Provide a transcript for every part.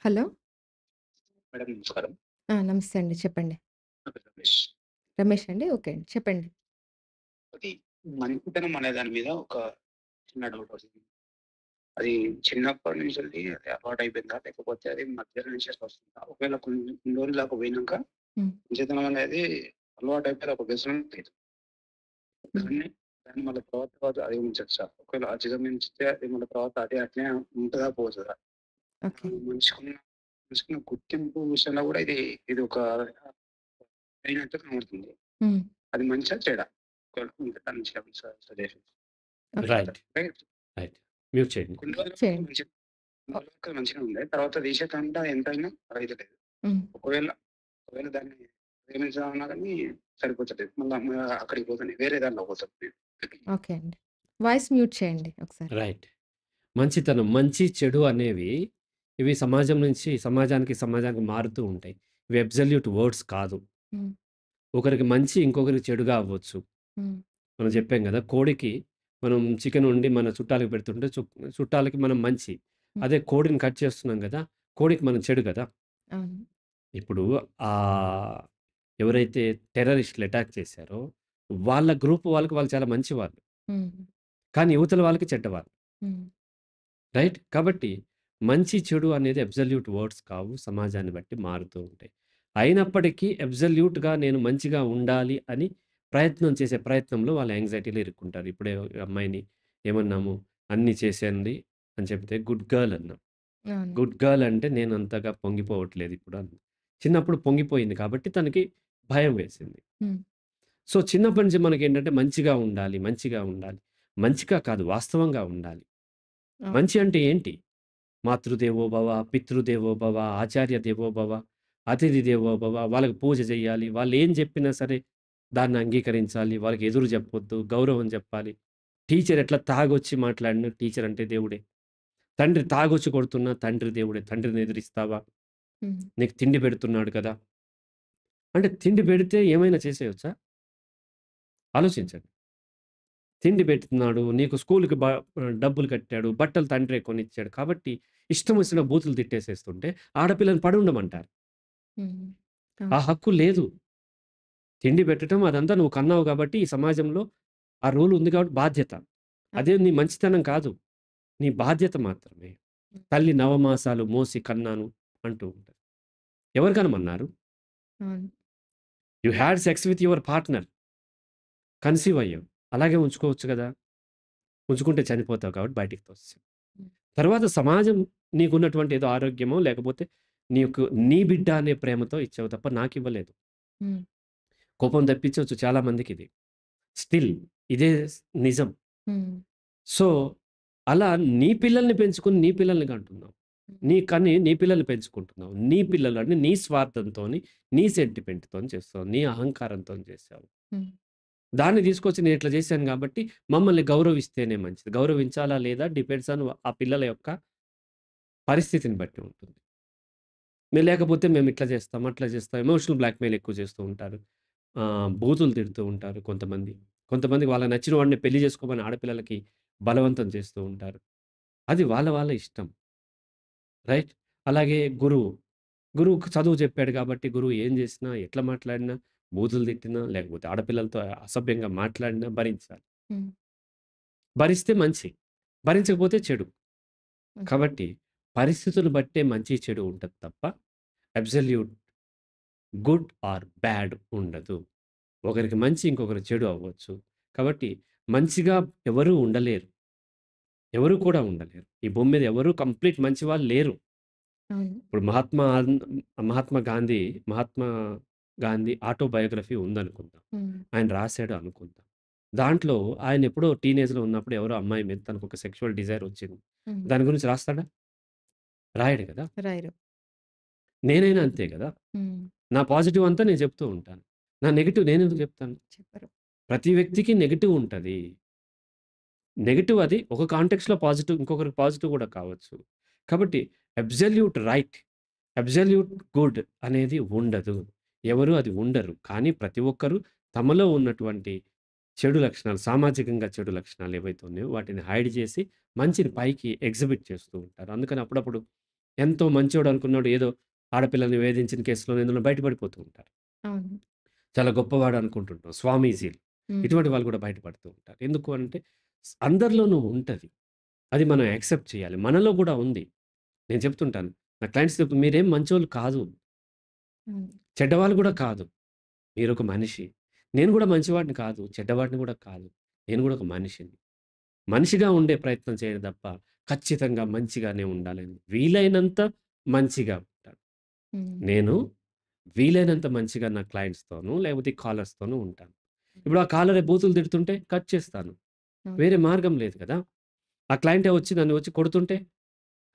Hello. Madam నమస్కారం. నమస్తే అండి. చెప్పండి. నా పేరు రమేష్. రమేష్ అండి? ఓకే అండి. చెప్పండి. అది మంచితనం అనే దాని మీద ఒక చిన్న డౌటొచ్చింది. అది చిన్నప్పటి నుంచెల్లి అది అలవాటయిపోయిందా? లేకపోతే అది మధ్యలో నుంచే వస్తుందా? ఒకవేళ కొన్ని రోజులు దాకా పోయినంక హ్మ్. మంచితనం అనేది అలవాటయిపోయి ఒక వ్యసనం లేదు. హ్మ్. దాన్ని దాన్ని మళ్ళీ తర్వాత అధిగమించొచ్చా? ఒకవేళ అధిగమించితే అది మళ్ళీ తర్వాత అదే అట్లనే ఉంటదా? పోతదా? ఓకే. మనిషికున్న గుర్తింపు విషయంలో గూడా ఇది ఒక అయినట్టు కనబడుతుంది. హ్మ్. అది మంచా? చెడా? ఒకవేళ మీకు దాని నుంచి ఏమైనా సజెషన్స్ ఓకే. చెప్తారా? రైట్. రైట్. మ్యూట్ చేయండి. కొన్ని మ్యూట్ రోజుల వరకు చేయండి. కొన్ని ఓ రోజుల వరకు మంచిగానే ఉంది. తర్వాత తీసేకంటే ఎంతైనా రైతలేదు. హ్మ్. ఒకవేళ ఒకవేళ దాన్ని ప్రేమించాలన్నా గానీ సరిపోతలేదు. మళ్ళా అక్కడికి పోతాను. వేరే దాంట్లో పోతాను నేను. ఓకే అండి. వాయిస్ మ్యూట్ చేయండి ఒకసారి. రైట్. మంచితనం, మంచి, చెడు అనేవి ఇవి సమాజానికి మారుతూ ఉంటాయి. ఇవి అబ్సల్యూట్ వర్డ్స్ కాదు. హ్మ్. ఒకరికి మంచి, ఇంకొకరికి చెడుగా అవ్వచ్చు. హ్మ్. మనం చెప్పాం గదా! కోడికి మనం చికెన్ వండి మన చుట్టాలకి పెడుతుంటే చుట్టాలకి మనం మంచి. హ్మ్. అదే కోడిని కట్ చేస్తున్నాం గదా! కోడికి మనం చెడు గదా! అవును. ఇప్పుడు ఆహ్, ఎవరైతే టెర్రరిస్ట్‌లు అటాక్ చేశారో వాళ్ళ గ్రూప్ వాళ్ళు చాలా మంచివాళ్ళు. హ్మ్. కానీ యువతల వాళ్ళకి చెడ్డవాళ్ళు. హ్మ్. రైట్? కాబట్టి మంచి, చెడు అనేది అబ్సల్యూట్ వర్డ్స్ కావు. సమాజాన్ని బట్టి మారుతూ ఉంటాయి. అయినప్పటికీ అబ్సల్యూట్‌గా నేను మంచిగా ఉండాలి అని చేసే ప్రయత్నంలో వాళ్ళు యాంగ్జైటీలో ఇరుక్కుంటారు. ఇప్పుడే అమ్మాయిని ఏమన్నాము, అన్నీ చేసేయండి అని చెప్తే గుడ్ గర్ల్ అన్నాం. అవును. గుడ్ గర్ల్ అంటే నేను అంతగా పొంగిపోవట్లేదు ఇప్పుడు అంది. చిన్నప్పుడు పొంగిపోయింది కాబట్టి తనకి భయం వేసింది. హ్మ్. సో, చిన్నప్పటి నుంచి మనకేంటంటే మంచిగా ఉండాలి, మంచిగా ఉండాలి. మంచిగా కాదు వాస్తవంగా ఉండాలి. అవును. మంచి అంటే ఏంటి? మాతృదేవో భవ, పితృదేవో భవ, ఆచార్య దేవో భవ, అతిథి దేవో భవ. వాళ్ళకి పూజ చేయాలి. వాళ్ళేం చెప్పినా సరే దాన్ని అంగీకరించాలి. వాళ్ళకి ఎదురు చెప్పొద్దు. గౌరవం చెప్పాలి. టీచర్ ఎట్లా తాగొచ్చి మాట్లాడినా టీచర్ అంటే దేవుడే. తండ్రి తాగొచ్చి కొడుతున్నా తండ్రి దేవుడే. తండ్రిని ఎదిరిస్తావా? హ్మ్. నీకు తిండి పెడుతున్నాడు కదా! అంటే తిండి పెడితే ఏమైనా చేసేయొచ్చా? ఆలోచించండి. తిండి పెడుతున్నాడు. నీకు స్కూలుకి డబ్బులు కట్టాడు. బట్టలు తండ్రే కొనిచ్చాడు. కాబట్టి ఇష్టం వచ్చిన బూతులు తిట్టేసేస్తుంటే ఆడపిల్లని పడుండమంటారు. హ్మ్. ఆ అవును. హక్కు లేదు. తిండి పెట్టటం అదంతా నువ్వు కన్నావు కాబట్టి ఈ సమాజంలో ఆ రూల్ ఉంది కాబట్టి బాధ్యత. అవును. అదే నీ మంచితనం కాదు. నీ బాధ్యత మాత్రమే. హ్మ్. తల్లి నవమాసాలు మోసి కన్నాను అంటూ ఉంటది. ఎవరు కనమన్నారు? అవును. You had sex with your partner. Conceive అయ్యావు. అలాగే ఉంచుకోవచ్చు గదా! ఉంచుకుంటే చనిపోతావు కాబట్టి బయటికి తోసేసావు. హ్మ్. తర్వాత సమాజం నీకున్నటువంటి ఏదో ఆరోగ్యమో లేకపోతే నీకు నీ బిడ్డ అనే ప్రేమతో ఇచ్చావు తప్ప నాకివ్వలేదు. హ్మ్. కోపం తెప్పించొచ్చు చాలా మందికిది. స్టిల్ ఇదే నిజం. హ్మ్. సో, అలా నీ పిల్లల్ని పెంచుకొని నీ పిల్లల్ని కంటున్నావు. హ్మ్. నీ పిల్లల్ని పెంచుకుంటున్నావు. నీ పిల్లలు అంటే నీ స్వార్థంతోని, నీ సెంటిమెంట్‌తోని చేస్తావు. నీ అహంకారంతోని చేశావు. హ్మ్. దాన్ని తీసుకొచ్చి నేను ఇట్లా చేశాను కాబట్టి మమ్మల్ని గౌరవిస్తేనే మంచిది. గౌరవించాలా లేదా డిపెండ్స్ ఆన్ ఆ పిల్లల యొక్క పరిస్థితిని బట్టి ఉంటుంది. లేకపోతే మేమిట్లా చేస్తాం, అట్లా చేస్తాం. ఎమోషనల్ బ్లాక్‌మెయిల్ ఎక్కువ చేస్తూ ఉంటారు. బూతులు తిడుతూ ఉంటారు కొంతమంది. కొంతమందికి వాళ్ళకి నచ్చిన వాడిని పెళ్లి చేసుకోమని ఆడపిల్లలకి బలవంతం చేస్తూ ఉంటారు. అది వాళ్ళ వాళ్ళ ఇష్టం. రైట్? అలాగే గురువు. గురువుకి చదువు చెప్పాడు కాబట్టి గురువు ఏం చేసినా, ఎట్లా మాట్లాడినా, బూతులు తిట్టినా, లేకపోతే ఆడపిల్లలతో అసభ్యంగా మాట్లాడినా భరించాలి. హ్మ్. భరిస్తే మంచి. భరించకపోతే చెడు. ఓకే. కాబట్టి పరిస్థితులు బట్టే మంచి, చెడు ఉంటది తప్ప అబ్సల్యూట్ గుడ్ ఆర్ బ్యాడ్ ఉండదు. ఒకరికి మంచి, ఇంకొకరికి చెడు అవ్వచ్చు. కాబట్టి మంచిగా ఎవరు ఉండలేరు. ఎవరు కూడా ఉండలేరు. ఈ భూమి మీద ఎవరు కంప్లీట్ మంచి వాళ్ళు లేరు. అవును. ఇప్పుడు మహాత్మా గాంధీ, మహాత్మా గాంధీ ఆటోబయోగ్రఫీ ఉందనుకుందాం. హ్మ్. ఆయన రాసాడు అనుకుందాం. దాంట్లో ఆయన ఎప్పుడో టీనేజ్‌లో ఉన్నప్పుడు ఎవరో అమ్మాయి మీద తనకొక సెక్సువల్ డిజైర్ వచ్చింది. హ్మ్. దాని గురించి రాస్తాడా? రాయడు కదా! రాయరు. నేనైనా అంతే గదా! హ్మ్. నా పాజిటివ్ అంతా నేను చెప్తూ ఉంటాను. నా నెగెటివ్ నేనెందుకు చెప్తాను? చెప్పరు. ప్రతి వ్యక్తికి నెగెటివ్ ఉంటది. నెగెటివ్ అది ఒక కాంటెక్స్ట్‌లో పాజిటివ్ ఇంకొకరికి పాజిటివ్ గూడా కావచ్చు. కాబట్టి అబ్సల్యూట్ రైట్, అబ్సల్యూట్ గుడ్ అనేది ఉండదు. ఎవరు అది ఉండరు. కానీ ప్రతి ఒక్కరు తమలో ఉన్నటువంటి చెడు లక్షణాలు, సామాజికంగా చెడు లక్షణాలు ఏవైతే ఉన్నాయో వాటిని హైడ్ చేసి మంచిని పైకి ఎగ్జిబిట్ చేస్తూ ఉంటారు. అందుకని అప్పుడప్పుడు ఎంతో మంచోడు అనుకున్నోడు ఏదో ఆడపిల్లని వేధించిన కేసులోనో ఎందులో బయటపడిపోతూ ఉంటారు. అవును. చాలా గొప్పవాడు అనుకుంటుంటాం. స్వామీజీలు. హ్మ్. ఇటువంటి వాళ్ళు కూడా బయటపడుతూ ఉంటారు. ఎందుకు అంటే అందరిలోనూ ఉంటది. అది మనం యాక్సెప్ట్ చేయాలి. మనలో కూడా ఉంది. నేను చెప్తుంటాను. నా క్లయింట్స్ మీరేం మంచోళ్ళు కాదు. అవును. చెడ్డవాళ్ళు కూడా కాదు. మీరొక మనిషి. నేను కూడా మంచివాడిని కాదు. చెడ్డవాడిని కూడా కాదు. నేను కూడా ఒక మనిషిని. మనిషిగా ఉండే ప్రయత్నం చేయను తప్ప, ఖచ్చితంగా మంచిగానే ఉండాలని. వీలైనంత మంచిగా ఉంటాను. హ్మ్. నేను వీలైనంత మంచిగా నా క్లయింట్స్‌తోనూ, లేకపోతే ఈ కాలర్స్‌తోనూ ఉంటాను. ఇప్పుడు ఆ కాలరే బూతులు తిడుతుంటే కట్ చేస్తాను. అవును. వేరే మార్గం లేదు కదా! ఆ క్లయింటే వచ్చి నన్ను వచ్చి కొడుతుంటే,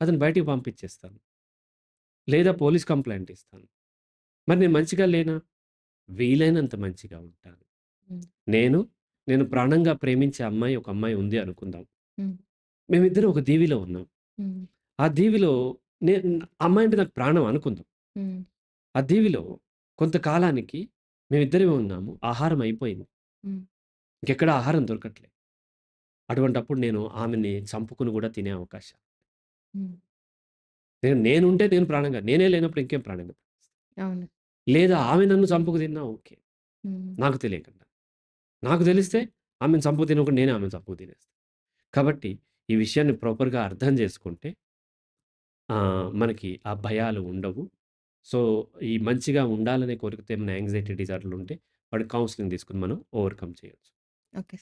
అతన్ని బయటికి పంపించేస్తాను. లేదా పోలీస్ కంప్లెయింట్ ఇస్తాను. మరి నేను మంచిగా లేనా? వీలైనంత మంచిగా ఉంటాను. హ్మ్. నేను, నేను ప్రాణంగా ప్రేమించే అమ్మాయి ఒక అమ్మాయి ఉంది అనుకుందాం. హ్మ్. మేమిద్దరం ఒక దీవిలో ఉన్నాం. హ్మ్. ఆ దీవిలో ఆ అమ్మాయి అంటే నాకు ప్రాణం అనుకుందాం. హ్మ్. ఆ దీవిలో కొంతకాలానికి మేమిద్దరమే ఉన్నాము. ఆహారం అయిపోయింది. హ్మ్. ఇంకెక్కడ ఆహారం దొరకట్లే. అటువంటప్పుడు నేను ఆమెని చంపుకొని గూడా తినే అవకాశం. హ్మ్. నేనుంటే నేను ప్రాణంగా నేనే లేనప్పుడు ఇంకేం ప్రాణంగా. అవును. లేదా ఆమె నన్ను చంపుకు తిన్నా ఓకే. హ్మ్. నాకు తెలియకుండా. నాకు తెలిస్తే ఆమెను చంపుకు తినకుండా నేనే ఆమెను చంపుకు తినేస్తా. కాబట్టి ఈ విషయాన్ని ప్రాపర్‌గా అర్థం చేసుకుంటే మనకి ఆ భయాలు ఉండవు. సో, ఈ మంచిగా ఉండాలనే కోరికతో ఏమైనా యాంక్సైటీ డిజార్డర్‌లుంటే వాడికి కౌన్సెలింగ్ తీసుకొని మనం ఓవర్‌కమ్ చేయొచ్చు. ఓకే.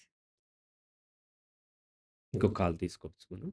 ఇంకొక కాల్ తీసుకోవచ్చు మనం.